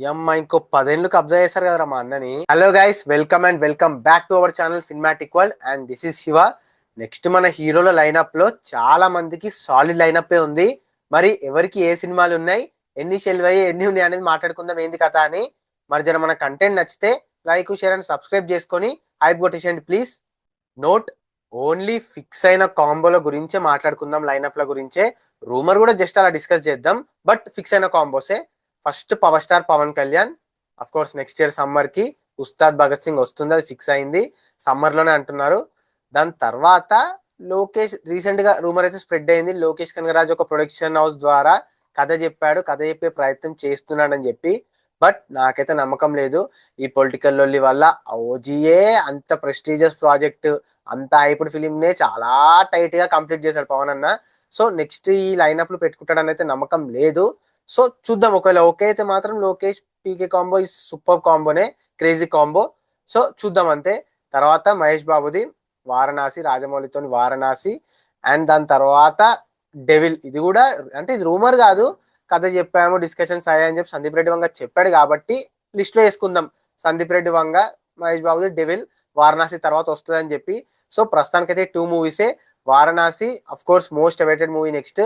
యమ్మ ఇంకో 10 ఏళ్ళు కబ్జా చేశారు కదరా మా అన్నని. Hello guys, welcome and welcome back to our channel cinematic world and this is Shiva. Next మన హీరోల లైనప్ లో చాలా మందికి సాలిడ్ లైనప్ ఉంది. మరి ఎవరికి ఏ సినిమాలు ఉన్నాయి, ఎన్ని షెల్వ్ అయ్యి ఎన్ని ఉన్నాయి అనేది మాట్లాడుకుందాం ఏంది కథ అని. మరి జర మన కంటెంట్ నచ్చితే లైక్ షేర్ అండ్ సబ్స్క్రైబ్ చేసుకొని హైప్ కొట్టేసేయండి ప్లీజ్. నోట్, ఓన్లీ ఫిక్స్ అయిన కాంబోల గురించే మాట్లాడుకుందాం, లైనప్ల గురించే. రూమర్ కూడా జస్ట్ అలా డిస్కస్ చేద్దాం, బట్ ఫిక్స్ అయిన కాంబోసే. First power star Pawan Kalyan. Of course next year summer కి ఉస్తాద్ భగత్ సింగ్ వస్తుంది, అది ఫిక్స్ అయింది. సమ్మర్ లోనే అంటున్నారు. దాని తర్వాత లోకేష్, రీసెంట్ గా రూమర్ అయితే స్ప్రెడ్ అయింది, లోకేష్ కనగరాజ్ ఒక ప్రొడక్షన్ హౌస్ ద్వారా కథ చెప్పాడు, కథ చెప్పే ప్రయత్నం చేస్తున్నాడని చెప్పి. బట్ నాకైతే నమ్మకం లేదు. ఈ పొలిటికల్ లొల్లి వల్ల ఓజీఏ అంత ప్రెస్టీజియస్ ప్రాజెక్ట్, అంత హైప్డ్ ఫిలిం నే చాలా టైట్ గా కంప్లీట్ చేశాడు పవన్ అన్న. సో నెక్స్ట్ ఈ లైనప్ లు పెట్టుకుంటాడని అయితే నమ్మకం లేదు. సో చూద్దాం, ఒకవేళ ఓకే అయితే మాత్రం Lokesh PK combo is super కాంబోనే, క్రేజీ కాంబో. సో చూద్దాం అంతే. తర్వాత మహేష్ బాబుది వారణాసి, రాజమౌళితో వారణాసి. అండ్ దాని తర్వాత డెవిల్. ఇది కూడా అంటే ఇది రూమర్ కాదు, కథ చెప్పాము, డిస్కషన్స్ అయ్యాయని చెప్పి సందీప్ రెడ్డి వంగ చెప్పాడు కాబట్టి లిస్ట్ లో వేసుకుందాం. సందీప్ రెడ్డి వంగ, మహేష్ బాబుది డెవిల్, వారణాసి తర్వాత వస్తుందని చెప్పి. సో ప్రస్తుతానికైతే 2 మూవీసే. Varanasi of course most awaited movie next.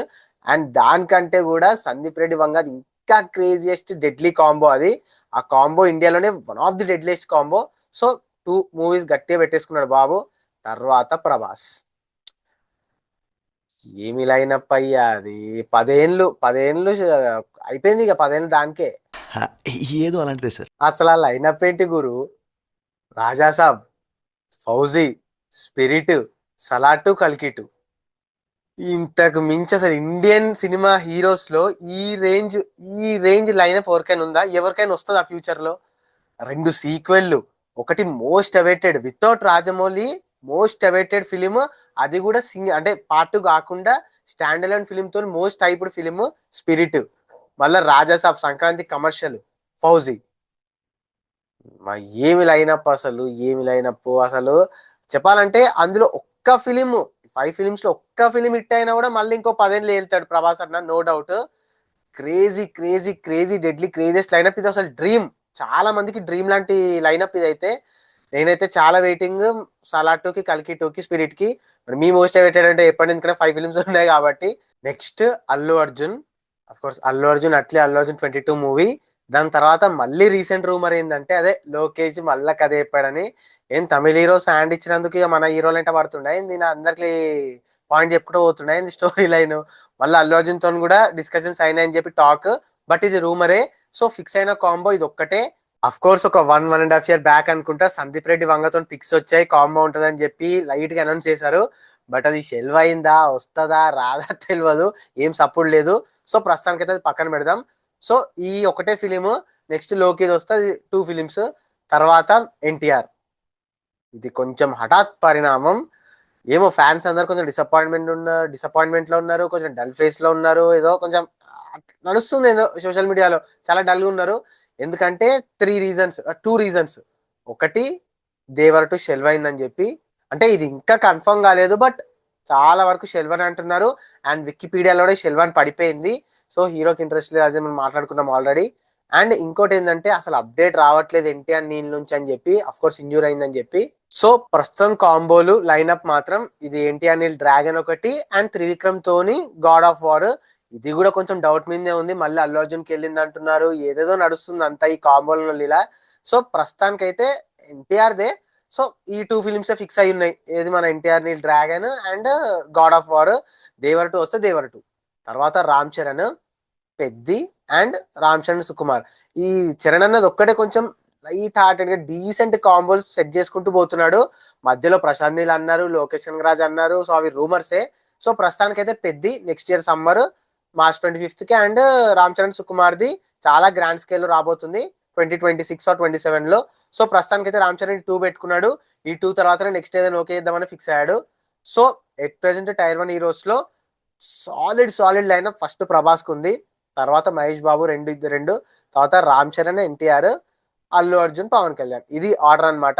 And దానికంటే కూడా సందీప్ రెడ్డి వంగ ఇంకా క్రేజియస్ట్ డెడ్లీ కాంబో అది. ఆ కాంబో ఇండియాలోనే one of the deadliest combo. So 2 movies గట్టిగా పెట్టేసుకున్నాడు బాబు. తర్వాత ప్రభాస్. ఏమి లైనప్ అయ్యా అది. 10 ఏళ్ళు అయిపోయింది, ఇక 10 ఏళ్ళు దానికే. హ, ఏదో అలాంటిదే సార్. అసలు ఆ లైనప్ ఏంటి గురు? రాజాసాబ్, ఫౌజీ, స్పిరిట్, సలాటు, కల్కిటు. ఇంతకు మించి అసలు ఇండియన్ సినిమా హీరోస్ లో ఈ రేంజ్ లైనప్ ఎవరికైనా ఉందా? ఎవరికైనా వస్తుందా ఫ్యూచర్ లో? 2 సీక్వెల్, ఒకటి most awaited without Rajamouli, most awaited film. అది కూడా అంటే పార్ట్ కాకుండా స్టాండ్ అలోన్ ఫిలిం తో మోస్ట్ హైప్డ్ ఫిలిం స్పిరిట్. మళ్ళా రాజాసాబ్ సంక్రాంతి కమర్షియల్, ఫౌజీ. మా ఏమి లైనప్ అసలు, ఏమి లైనప్ అసలు. చెప్పాలంటే అందులో ఒక్క ఫిలిం, 5 ఫిలిమ్స్ లో ఒక్క ఫిలిం హిట్ అయినా కూడా మళ్ళీ ఇంకో 10 ఏళ్ళు వెళ్తాడు ప్రభాస్ అన్న, no doubt. Crazy crazy crazy deadly craziest lineup ఇది. అసలు డ్రీమ్, చాలా మందికి డ్రీమ్ లాంటి లైనప్ ఇది అయితే. నేనైతే చాలా వెయిటింగ్ సలార్ 2కి, కల్కి 2కి, స్పిరిట్ కి. మరి మీ మోస్ట్ అవైటెడ్ అంటే ఎప్పటి ఎందుకంటే 5 ఫిలిమ్స్ ఉన్నాయి కాబట్టి. Next Allu Arjun. Of course Allu Arjun, అట్లే అల్లు అర్జున్ 22 మూవీ. దాని తర్వాత మళ్ళీ రీసెంట్ రూమర్ ఏంటంటే అదే లోకేష్ మళ్ళా కథ చెప్పాడని. ఏం తమిళ హీరో హ్యాండ్ ఇచ్చినందుకు ఇక మన హీరోలు ఎంట పడుతుండే ఏంది, నా అందరికి పాయింట్ చెప్పుకుంటూ పోతుండే ఏంది స్టోరీ లైన్. మళ్ళీ అల్లు అర్జున్ తో కూడా డిస్కషన్స్ అయినాయని చెప్పి టాక్. బట్ ఇది రూమరే. సో ఫిక్స్ అయిన కాంబో ఇది ఒక్కటే. అఫ్ కోర్స్ ఒక 1.5 year బ్యాక్ అనుకుంటా సందీప్ రెడ్డి వంగతో పిక్స్ వచ్చాయి, కాంబో ఉంటుందని చెప్పి లైట్ గా అనౌన్స్ చేశారు. బట్ అది షెల్వ్ అయిందా, వస్తుందా రాదా తెలియదు, ఏం సపోర్ట్ లేదు. సో ప్రస్తుతానికైతే అది పక్కన పెడదాం. సో ఈ ఒకటే ఫిలిం. నెక్స్ట్ లోకి వస్తుంది 2 ఫిలిమ్స్. తర్వాత ఎన్టీఆర్. ఇది కొంచెం హఠాత్ పరిణామం. ఏమో ఫ్యాన్స్ అందరు కొంచెం డిసప్పాయింట్మెంట్ లో ఉన్నారు, కొంచెం డల్ ఫేస్ లో ఉన్నారు. ఏదో కొంచెం నడుస్తుంది ఏదో సోషల్ మీడియాలో, చాలా డల్ గా ఉన్నారు. ఎందుకంటే 3 రీజన్స్, 2 రీజన్స్. ఒకటి, దేవర్ 2 షెల్వ్ అయిందని చెప్పి. అంటే ఇది ఇంకా కన్ఫర్మ్ కాలేదు, బట్ చాలా వరకు షెల్వ్ అని అంటున్నారు. అండ్ వికీపీడియాలో కూడా షెల్వ్ అని పడిపోయింది. సో హీరోకి ఇంట్రెస్ట్ లేదు, అదే మనం మాట్లాడుకున్నాం ఆల్రెడీ. అండ్ ఇంకోటి ఏంటంటే అసలు అప్డేట్ రావట్లేదు ఎన్టీఆర్ నీళ్ళ నుంచి అని చెప్పి, అఫ్ కోర్స్ ఇంజూర్ అయిందని చెప్పి. సో ప్రస్తుతం కాంబోలు లైనప్ మాత్రం ఇది ఎన్టీఆర్ నీల్ డ్రాగన్ ఒకటి, అండ్ త్రివిక్రమ్ తోని గాడ్ ఆఫ్ వార్. ఇది కూడా కొంచెం డౌట్ మీదే ఉంది, మళ్ళీ అల్లు అర్జున్కి వెళ్ళింది అంటున్నారు. ఏదేదో నడుస్తుంది అంతా ఈ కాంబోలలో ఇలా. సో ప్రస్తుతానికైతే ఎన్టీఆర్ దే. సో ఈ 2 ఫిలిమ్స్ ఫిక్స్ అయి ఉన్నాయి, ఏది మన NTR Neel dragon and god of war. Devara 2 వస్తే దేవర్ 2. తర్వాత రామ్ చరణ్, పెద్ది, అండ్ రామ్ చరణ్ సుకుమార్. ఈ చరణ్ అన్నది ఒక్కటే కొంచెం లైట్ హార్టెడ్ గా డీసెంట్ కాంబోస్ సెట్ చేసుకుంటూ పోతున్నాడు. మధ్యలో ప్రశాంత్ నీల్ అన్నారు, లోకేష్ రాజ్ అన్నారు. సో అవి రూమర్సే. సో ప్రస్తుతానికైతే Peddi next year summer March 25కి. అండ్ రామ్ చరణ్ సుకుమార్ది చాలా గ్రాండ్ స్కేల్ లో రాబోతుంది 2026 ఆర్ 27లో. సో ప్రస్తుతానికైతే రామ్ చరణ్ 2 పెట్టుకున్నాడు. ఈ 2 తర్వాత నెక్స్ట్ ఏదైనా ఓకే ఇద్దామని ఫిక్స్ అయ్యాడు. So at present Tier 1 heroes లో సాలిడ్ లైన్ ఫస్ట్ ప్రభాస్ కు ఉంది. తర్వాత మహేష్ బాబు రెండు. తర్వాత రామ్ చరణ్, ఎన్టీఆర్, అల్లు అర్జున్, పవన్ కళ్యాణ్. ఇది ఆర్డర్ అన్నమాట.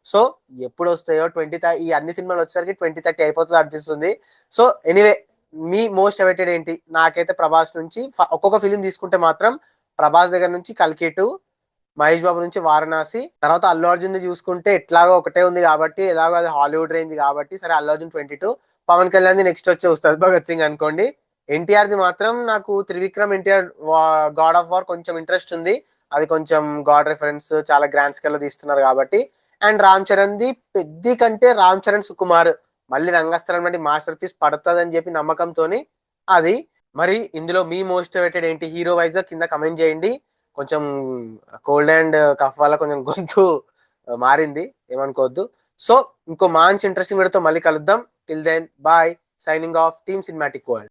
సో ఎప్పుడు వస్తాయో 2030, ఈ అన్ని సినిమాలు వచ్చేసరికి 2030 అయిపోతుంది అనిపిస్తుంది. సో ఎనీవే, మీ మోస్ట్ అవైటెడ్ ఏంటి? నాకైతే ప్రభాస్ నుంచి ఒక్కొక్క ఫిలిం తీసుకుంటే మాత్రం ప్రభాస్ దగ్గర నుంచి కల్కి 2, మహేష్ బాబు నుంచి వారణాసి, తర్వాత అల్లు అర్జున్ చూసుకుంటే ఎట్లాగో ఒకటే ఉంది కాబట్టి ఎలాగో అది హాలీవుడ్ రేంజ్ కాబట్టి సరే అల్లు అర్జున్ 22, పవన్ కళ్యాణ్ ది నెక్స్ట్ వచ్చే ఉస్తాద్ భగత్ సింగ్ అనుకోండి. ఎన్టీఆర్ ది మాత్రం నాకు Trivikram NTR God of war కొంచెం ఇంట్రెస్ట్ ఉంది. అది కొంచెం గాడ్ రిఫరెన్స్ చాలా గ్రాండ్ స్కేల్ లో తీస్తున్నారు కాబట్టి. అండ్ రామ్ చరణ్ ది పెద్ది కంటే రామ్ చరణ్ సుకుమార్ మళ్ళీ రంగస్థలం వంటి మాస్టర్ పీస్ పడుతుందని చెప్పి నమ్మకంతోని అది. మరి ఇందులో మీ మోస్ట్ ఫేవరెట్ ఏంటి హీరో వైజ్ కింద కమెంట్ చేయండి. కొంచెం కోల్డ్ అండ్ కఫ్ వల్ల కొంచెం గొంతు మారింది, ఏమనుకోవద్దు. సో ఇంకో మంచి ఇంట్రెస్టింగ్ వీడియోతో మళ్ళీ కలుద్దాం. Till then bye, signing off team cinematic world.